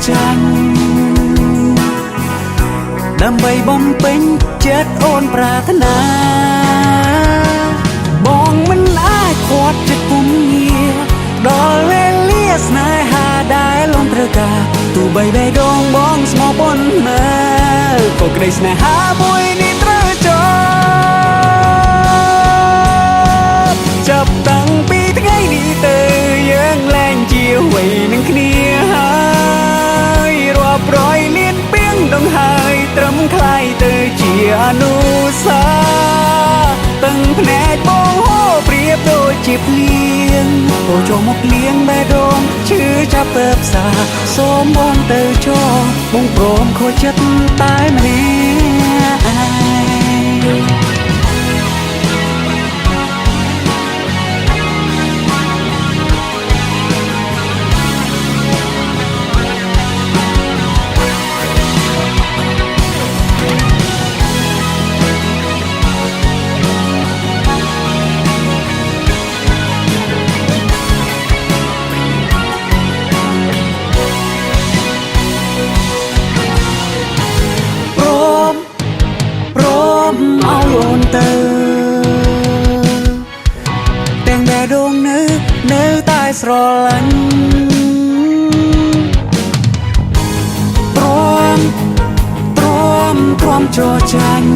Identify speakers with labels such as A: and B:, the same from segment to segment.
A: ចាញ់ដើម្បីបំពេញចិត្តអូនប្រាថ្នាបងមិនអាចខាត់ចិត្តគុំងារដល់វេលាស្នេហាដែលលំត្រូវការទោះបីបេះដូងបងស្មោះប៉ុណ្ណាក៏ក្តីស្នេហាមួយនេះត្រូវចប់ចាប់តាំងពីថ្ងៃនេះទៅយើងលែងជាអ្វីនឹងគ្នាហើយរាប់រយលានពាងដងហើយត្រឹមคล้ายទៅជាអនុស្សាវរីយ៍តឹងភ្នែកបងហូរប្រៀបដូចជាភ្លៀងអូចូលមកលៀងបេះដូងឈឺចាប់ទៅផ្សាសូមបងទៅចោបងព្រមខូចចិត្តតែម្នាក់ឯងទាំងបេះដូងនៅតែស្រឡាញ់ព្រមចរចាញ់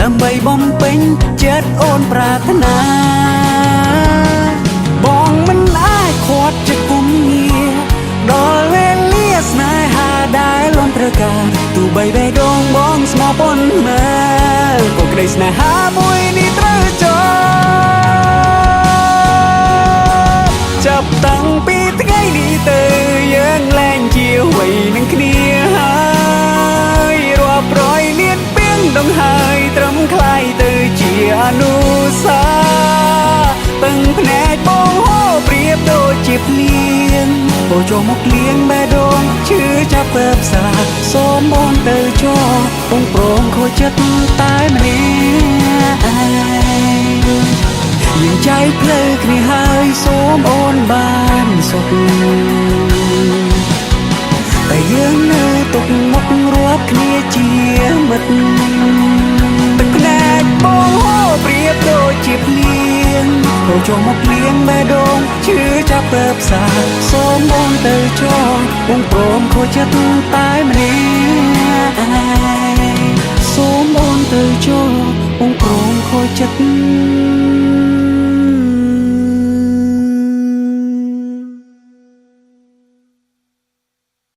A: ដើម្បីបំពេញចិត្តអូនប្រាថ្នាបងមិនអាចខាត់ចិត្តគុំងារដល់វេលាស្នេហាដែលលំត្រូវការទោះបីបេះដូងបងស្មោះប៉ុណ្ណាក៏ក្តីស្នេហាមួយនេះត្រូវចប់ចាប់តាំងពីថ្ងៃនេះទៅយើងលែងជាអ្វីនឹងគ្នាហើយរាប់រយលានពាងដងហើយត្រឹមคล้ายទៅជាអនុស្សាវរីយ៍តឹងភ្នែកបងហូរប្រៀបដូចជាភ្លៀងអូចូលមកលៀងបេះដូងឈឺចាប់ទៅផ្សាសូមបងទៅចោបងព្រមខូចចិត្តតែម្នាក់ឯងយើងចែកផ្លូវគ្នាហើយសូមអូនបានសុខតែយើងនៅទុកមុខរាប់គ្នាជាមិត្តទឹកភ្នែកបងហូរប្រៀបដូចជាភ្លៀងអូចូលមកលៀងបេះដូងឈឺចាប់ទៅផ្សាសូមបងទៅចោបងព្រមខូចចិត្តតែម្នាក់ឯង